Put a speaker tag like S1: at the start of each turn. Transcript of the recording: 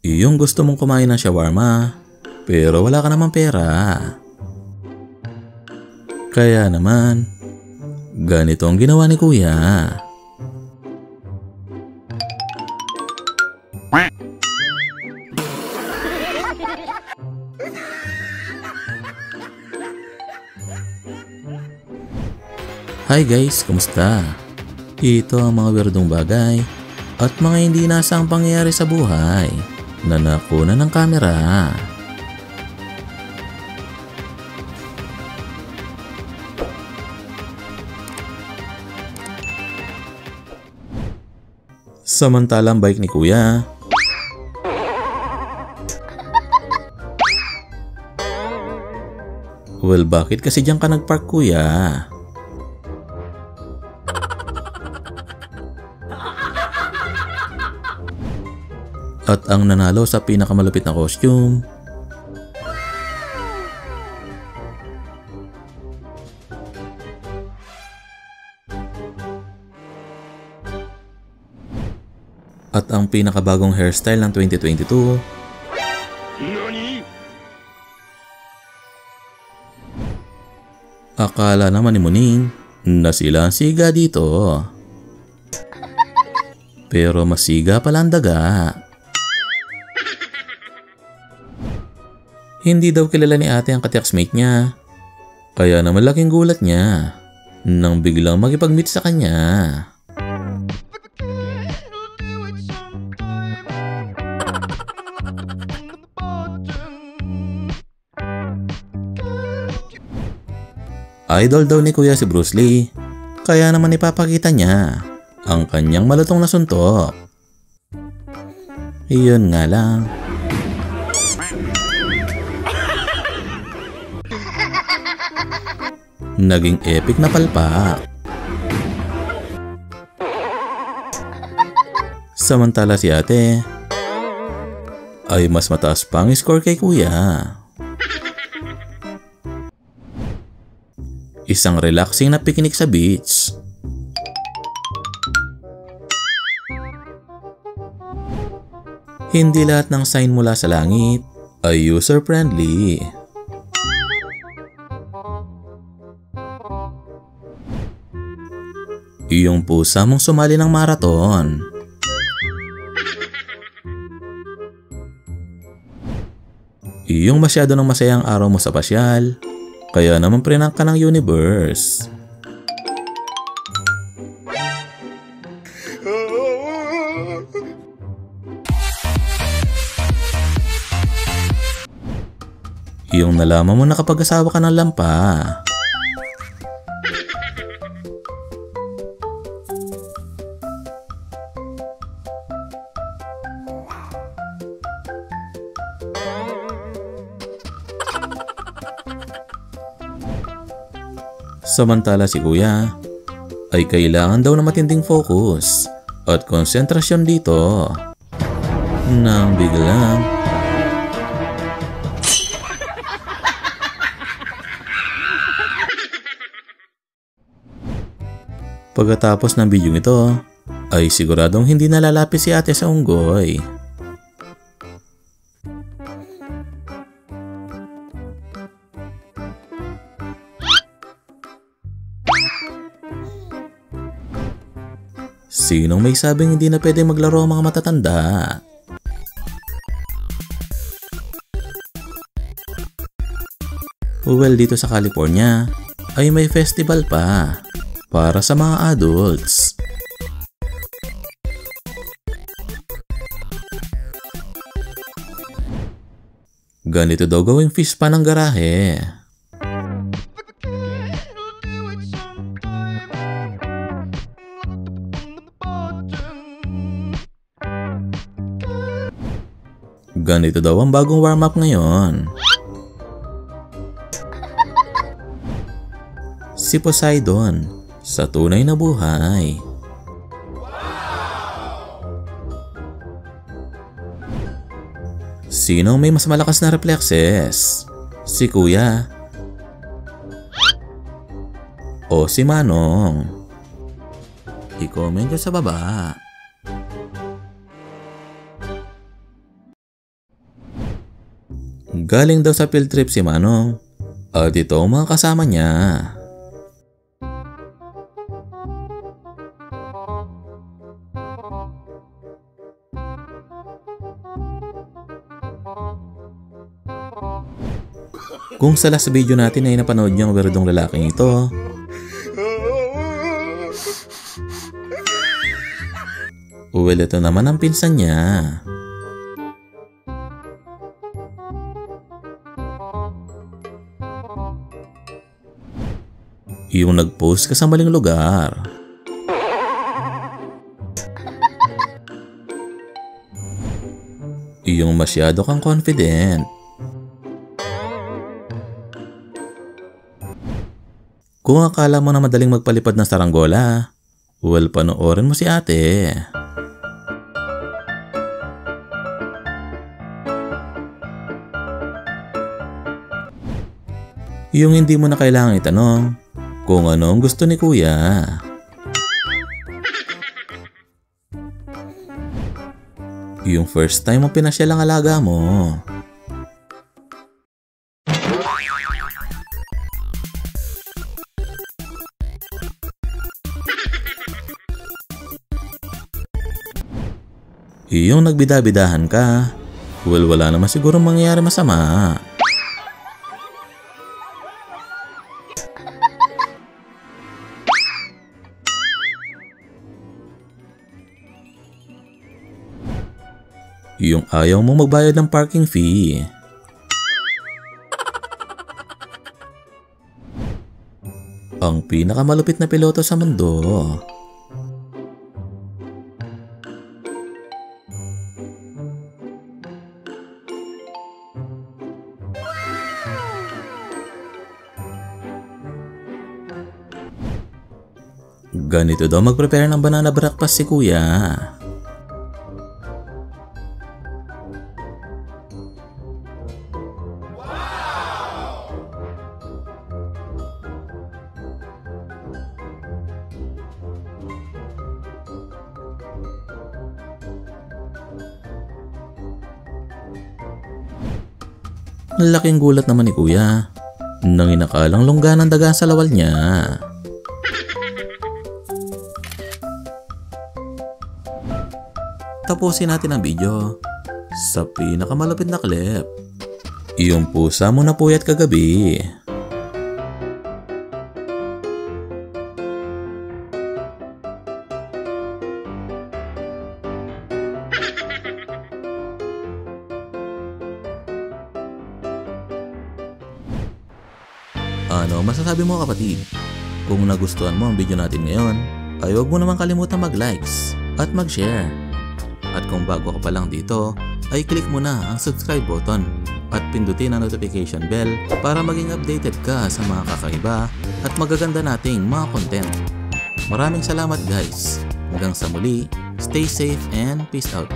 S1: Yung gusto mong kumain ng shawarma, pero wala ka namang pera. Kaya naman, ganito ang ginawa ni Kuya. Hi guys, kumusta? Ito ang mga weirdong bagay at mga hindi inaasahang pangyayari sa buhay na nakuna ng kamera. Samantalang bike ni Kuya, well, bakit kasi diyan ka nagpark, Kuya? At ang nanalo sa pinakamalupit na costume, at ang pinakabagong hairstyle ng 2022, akala naman ni Muning na sila ang siga dito. Pero masiga pala ang daga. Hindi daw kilala ni ate ang ka-textmate niya, kaya naman laking gulat niya nang biglang makipag-meet sa kanya. Idol daw ni Kuya si Bruce Lee, kaya naman ipapakita niya ang kanyang malutong na suntok. Iyon nga lang, naging epic na palpak. Samantala si ate ay mas mataas pang score kay Kuya. Isang relaxing na picnic sa beach. Hindi lahat ng sign mula sa langit ay user-friendly. Iyong pusa mong sumali ng marathon. Iyong masyado ng masayang araw mo sa pasyal, kaya naman prank ka ng universe. Iyong nalaman mo na kapag asawa ka ng lampa. Samantala si Kuya ay kailangan daw na matinding focus at konsentrasyon dito. Nang biglang pagkatapos ng video ito ay siguradong hindi nalalapit si ate sa unggoy. Sinong may sabing hindi na pwede maglaro ang mga matatanda? Well, dito sa California ay may festival pa para sa mga adults. Ganito daw gawing fish pan ng garahe. Ganito daw ang bagong warm-up ngayon. Si Poseidon sa tunay na buhay. Sino may mas malakas na reflexes? Si Kuya o si Manong? I-comment nyo sa baba. Galing daw sa field trip si Manong at ito ang mga kasama niya. Kung sa last video natin ay napanood niyo ang weirdong lalaking ito, well, ito naman ang pinsan niya. Yung nag-post ka sa maling lugar. Yung masyado kang confident. Kung akala mo na madaling magpalipad ng saranggola, well, panoorin mo si ate. Yung hindi mo na kailangang itanong kung ano ang gusto ni kuya. Yung first time mo pinasyal ang alaga mo. Yung nagbida-bidahan ka, well, wala naman siguro mangyayari masama. Yung ayaw mo magbayad ng parking fee. Ang pinakamalupit na piloto sa mundo. Ganito daw mag-prepare ng banana breakfast si kuya. Laking gulat naman ni kuya nang inakalang longga ng daga sa lawal niya. Tapusin natin ang video sa pinakamalapit na clip. Yung pusa mo na puyat kagabi. Ano masasabi mo kapatid? Kung nagustuhan mo ang video natin ngayon, ay huwag mo naman kalimutan mag-likes at mag-share. At kung bago ka pa lang dito, ay click mo na ang subscribe button at pindutin ang notification bell para maging updated ka sa mga kakaiba at magaganda nating mga content. Maraming salamat guys. Hanggang sa muli, stay safe and peace out.